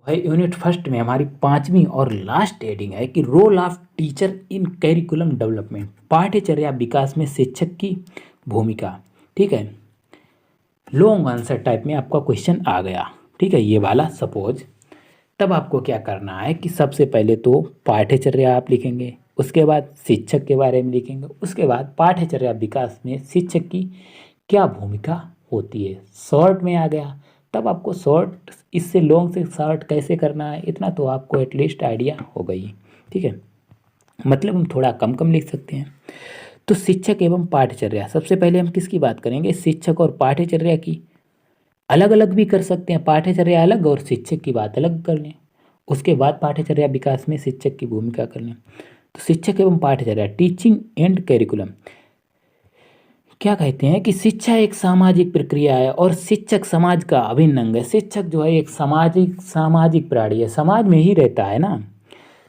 भाई unit first में हमारी पांचवी और लास्ट हेडिंग है कि role of teacher in curriculum development, पाठ्यचर्या विकास में शिक्षक की भूमिका। ठीक है, लॉन्ग आंसर टाइप में आपका क्वेश्चन आ गया। ठीक है, ये वाला सपोज। तब आपको क्या करना है कि सबसे पहले तो पाठ्यचर्या आप लिखेंगे, उसके बाद शिक्षक के बारे में लिखेंगे, उसके बाद पाठ्यचर्या विकास में शिक्षक की क्या भूमिका होती है। शॉर्ट में आ गया। तब आपको शॉर्ट इससे लॉन्ग से शॉर्ट कैसे करना है इतना तो आपको एटलीस्ट आइडिया हो गई। ठीक है, मतलब हम थोड़ा कम कम लिख सकते हैं। तो शिक्षक एवं पाठ्यचर्या, सबसे पहले हम किसकी बात करेंगे, शिक्षक और पाठ्यचर्या की। अलग अलग भी कर सकते हैं, पाठ्यचर्या अलग और शिक्षक की बात अलग कर लें। उसके बाद पाठ्यचर्या विकास में शिक्षक की भूमिका कर लें। तो शिक्षक एवं पाठ्यचर्या, टीचिंग एंड करिकुलम। क्या कहते हैं कि शिक्षा एक सामाजिक प्रक्रिया है और शिक्षक समाज का अभिन्न अंग है। शिक्षक जो है एक सामाजिक प्राणी है, समाज में ही रहता है ना।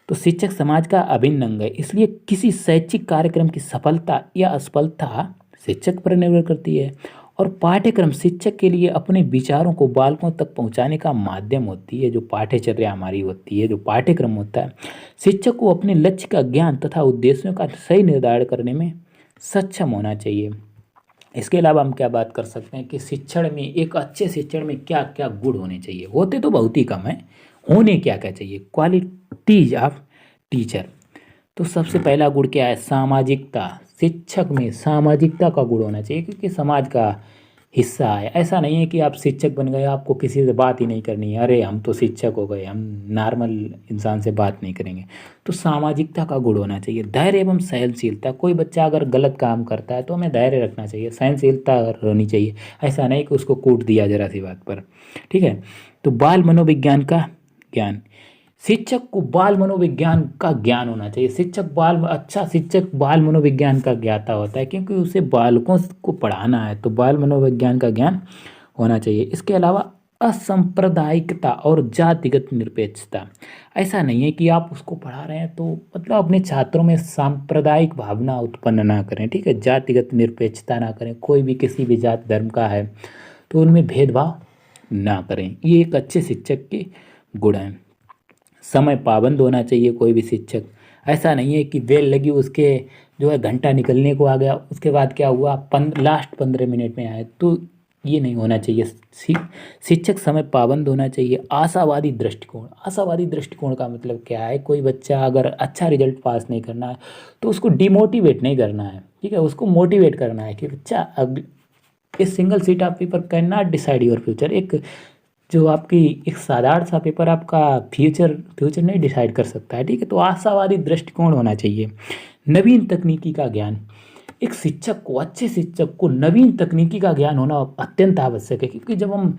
तो शिक्षक समाज का अभिन्न अंग है, इसलिए किसी शैक्षिक कार्यक्रम की सफलता या असफलता शिक्षक पर निर्भर करती है। और पाठ्यक्रम शिक्षक के लिए अपने विचारों को बालकों तक पहुंचाने का माध्यम होती है। जो पाठ्यचर्या हमारी होती है, जो पाठ्यक्रम होता है, शिक्षक को अपने लक्ष्य का ज्ञान तथा उद्देश्यों का सही निर्धारण करने में सक्षम होना चाहिए। इसके अलावा हम क्या बात कर सकते हैं कि शिक्षण में, एक अच्छे शिक्षण में क्या क्या गुण होने चाहिए। होते तो बहुत ही कम है, होने क्या क्या चाहिए। क्वालिटीज ऑफ टीचर, तो सबसे पहला गुण क्या है, सामाजिकता। शिक्षक में सामाजिकता का गुण होना चाहिए, क्योंकि समाज का हिस्सा है। ऐसा नहीं है कि आप शिक्षक बन गए, आपको किसी से बात ही नहीं करनी है, अरे हम तो शिक्षक हो गए, हम नॉर्मल इंसान से बात नहीं करेंगे। तो सामाजिकता का गुण होना चाहिए। धैर्य एवं सहनशीलता, कोई बच्चा अगर गलत काम करता है तो हमें धैर्य रखना चाहिए, सहनशीलता होनी चाहिए। ऐसा नहीं कि उसको कूट दिया जरा सी बात पर। ठीक है, तो बाल मनोविज्ञान का ज्ञान, शिक्षक को बाल मनोविज्ञान का ज्ञान होना चाहिए। अच्छा शिक्षक बाल मनोविज्ञान का ज्ञाता होता है, क्योंकि उसे बालकों को पढ़ाना है, तो बाल मनोविज्ञान का ज्ञान होना चाहिए। इसके अलावा असंप्रदायिकता और जातिगत निरपेक्षता, ऐसा नहीं है कि आप उसको पढ़ा रहे हैं तो मतलब अपने छात्रों में सांप्रदायिक भावना उत्पन्न ना करें। ठीक है, जातिगत निरपेक्षता ना करें, कोई भी किसी भी जाति धर्म का है तो उनमें भेदभाव ना करें। ये एक अच्छे शिक्षक के गुण हैं। समय पाबंद होना चाहिए कोई भी शिक्षक। ऐसा नहीं है कि बेल लगी उसके जो है घंटा निकलने को आ गया, उसके बाद क्या हुआ लास्ट 15 मिनट में आए, तो ये नहीं होना चाहिए। शिक्षक समय पाबंद होना चाहिए। आशावादी दृष्टिकोण, आशावादी दृष्टिकोण का मतलब क्या है, कोई बच्चा अगर अच्छा रिजल्ट पास नहीं करना है तो उसको डिमोटिवेट नहीं करना है। ठीक है, उसको मोटिवेट करना है कि बच्चा इस single seat of paper can not decide your future. एक जो आपकी एक साधारण सा पेपर आपका फ्यूचर नहीं डिसाइड कर सकता है। ठीक है, तो आशावादी दृष्टिकोण होना चाहिए। नवीन तकनीकी का ज्ञान, एक शिक्षक को, अच्छे शिक्षक को नवीन तकनीकी का ज्ञान होना अत्यंत आवश्यक है, क्योंकि जब हम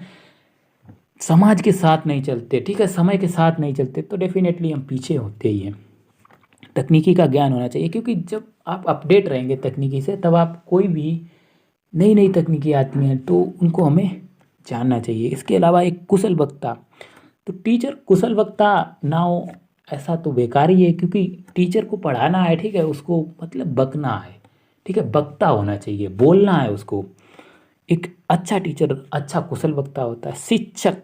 समाज के साथ नहीं चलते, ठीक है, समय के साथ नहीं चलते, तो डेफिनेटली हम पीछे होते ही हैं। तकनीकी का ज्ञान होना चाहिए, क्योंकि जब आप अपडेट रहेंगे तकनीकी से, तब आप कोई भी नई नई तकनीकी आती हैं तो उनको हमें जानना चाहिए। इसके अलावा एक कुशल वक्ता, तो टीचर कुशल वक्ता ना हो ऐसा तो बेकार ही है, क्योंकि टीचर को पढ़ाना है। ठीक है, उसको मतलब बकना है। ठीक है, वक्ता होना चाहिए, बोलना है उसको। एक अच्छा टीचर अच्छा कुशल वक्ता होता है। शिक्षक,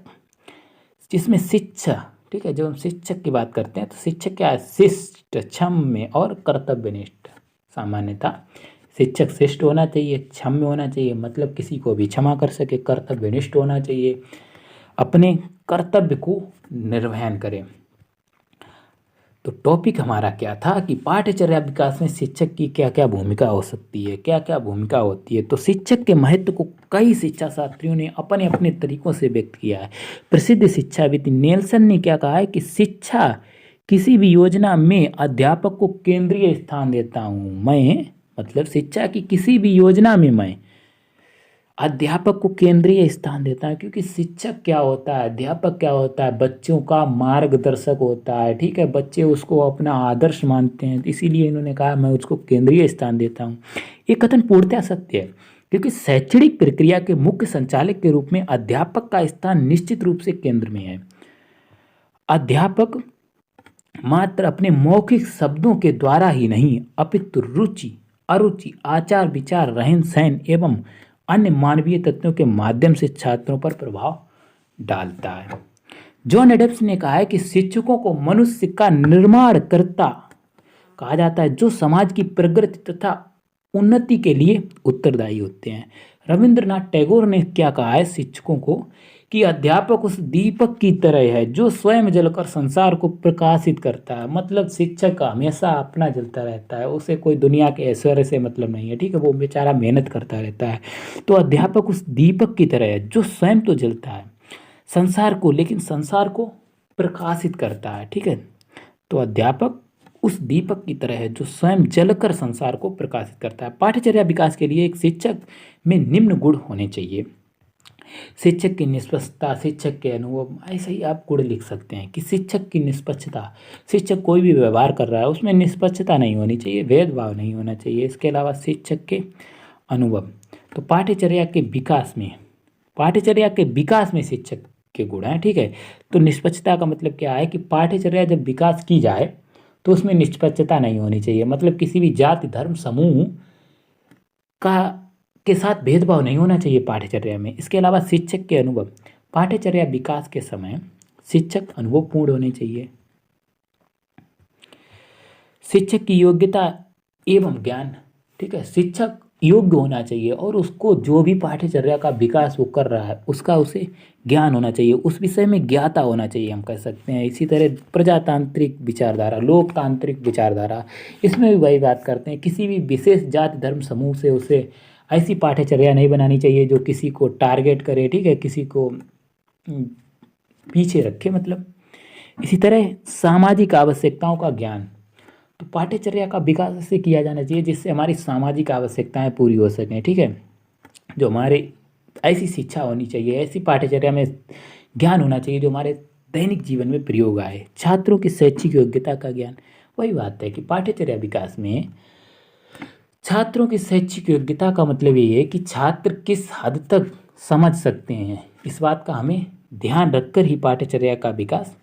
जिसमें शिक्षा, ठीक है, जब हम शिक्षक की बात करते हैं तो शिक्षक क्या है, शिष्ट, क्षम्य और कर्तव्यनिष्ठ। सामान्यतः शिक्षक शिष्ट होना चाहिए, क्षम्य होना चाहिए, मतलब किसी को भी क्षमा कर सके, कर्तव्यनिष्ठ होना चाहिए, अपने कर्तव्य को निर्वहन करें। तो टॉपिक हमारा क्या था कि पाठ्यचर्या विकास में शिक्षक की क्या क्या भूमिका हो सकती है, क्या क्या भूमिका होती है। तो शिक्षक के महत्व को कई शिक्षा शास्त्रियों ने अपने अपने तरीकों से व्यक्त किया है। प्रसिद्ध शिक्षाविद नेल्सन ने क्या कहा है कि शिक्षा किसी भी योजना में अध्यापक को केंद्रीय स्थान देता हूँ मैं, मतलब शिक्षा की किसी भी योजना में मैं अध्यापक को केंद्रीय स्थान देता है। क्योंकि शिक्षक क्या होता है, अध्यापक क्या होता है, बच्चों का मार्गदर्शक होता है। ठीक है, बच्चे उसको अपना आदर्श मानते हैं, इसीलिए इन्होंने कहा मैं उसको केंद्रीय स्थान देता हूँ। ये कथन पूर्णतः सत्य है, क्योंकि शैक्षणिक प्रक्रिया के मुख्य संचालक के रूप में अध्यापक का स्थान निश्चित रूप से केंद्र में है। अध्यापक मात्र अपने मौखिक शब्दों के द्वारा ही नहीं, अपितु रुचि, अरुचि, आचार विचार, रहन सहन एवं अन्य मानवीय तत्वों के माध्यम से छात्रों पर प्रभाव डालता है। जॉन एडम्स ने कहा है कि शिक्षकों को मनुष्य का निर्माणकर्ता कहा जाता है, जो समाज की प्रगति तथा उन्नति के लिए उत्तरदायी होते हैं। रविंद्रनाथ टैगोर ने क्या कहा है शिक्षकों को, कि अध्यापक उस दीपक की तरह है जो स्वयं जलकर संसार को प्रकाशित करता है। मतलब शिक्षक का हमेशा अपना जलता रहता है, उसे कोई दुनिया के ऐश्वर्य से मतलब नहीं है, ठीक है, वो बेचारा मेहनत करता रहता है। तो अध्यापक उस दीपक की तरह है जो स्वयं तो जलता है संसार को, लेकिन संसार को प्रकाशित करता है, ठीक है। तो अध्यापक उस दीपक की तरह है जो स्वयं जलकर संसार को प्रकाशित करता है। पाठ्यचर्या विकास के लिए एक शिक्षक में निम्न गुण होने चाहिए। शिक्षक की निष्पक्षता, शिक्षक के अनुभव, ऐसे ही आप गुण लिख सकते हैं कि शिक्षक की निष्पक्षता, शिक्षक कोई भी व्यवहार कर रहा है उसमें निष्पक्षता नहीं होनी चाहिए, भेदभाव नहीं होना चाहिए। इसके अलावा शिक्षक के अनुभव, तो पाठ्यचर्या के विकास में शिक्षक के गुण हैं, ठीक है। तो निष्पक्षता का मतलब क्या है कि पाठ्यचर्या जब विकास की जाए तो उसमें निष्पक्षता नहीं होनी चाहिए, मतलब किसी भी जाति धर्म समूह का के साथ भेदभाव नहीं होना चाहिए पाठ्यचर्या में। इसके अलावा शिक्षक के अनुभव, पाठ्यचर्या विकास के समय शिक्षक अनुभवपूर्ण होने चाहिए। शिक्षक की योग्यता एवं ज्ञान, ठीक है, शिक्षक योग्य होना चाहिए और उसको जो भी पाठ्यचर्या का विकास वो कर रहा है उसका उसे ज्ञान होना चाहिए, उस विषय में ज्ञाता होना चाहिए, हम कह सकते हैं। इसी तरह प्रजातांत्रिक विचारधारा, लोकतांत्रिक विचारधारा, इसमें भी वही बात करते हैं, किसी भी विशेष जाति धर्म समूह से उसे ऐसी पाठ्यचर्या नहीं बनानी चाहिए जो किसी को टारगेट करे, ठीक है, किसी को पीछे रखे मतलब। इसी तरह सामाजिक आवश्यकताओं का ज्ञान, तो पाठ्यचर्या का विकास ऐसे किया जाना चाहिए जिससे हमारी सामाजिक आवश्यकताएं पूरी हो सकें, ठीक है। जो हमारे ऐसी शिक्षा होनी चाहिए, ऐसी पाठ्यचर्या में ज्ञान होना चाहिए जो हमारे दैनिक जीवन में प्रयोग आए। छात्रों की शैक्षिक योग्यता का ज्ञान, वही बात है कि पाठ्यचर्या विकास में छात्रों की शैक्षिक योग्यता का मतलब ये है कि छात्र किस हद तक समझ सकते हैं, इस बात का हमें ध्यान रखकर ही पाठ्यचर्या का विकास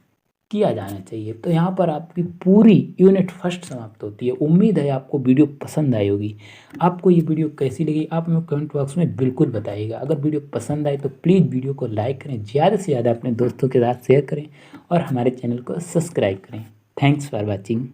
किया जाना चाहिए। तो यहाँ पर आपकी पूरी यूनिट फर्स्ट समाप्त होती है। उम्मीद है आपको वीडियो पसंद आई होगी। आपको ये वीडियो कैसी लगी आप हमें कमेंट बॉक्स में बिल्कुल बताइएगा। अगर वीडियो पसंद आए तो प्लीज़ वीडियो को लाइक करें, ज़्यादा से ज़्यादा अपने दोस्तों के साथ शेयर करें और हमारे चैनल को सब्सक्राइब करें। Thanks for watching.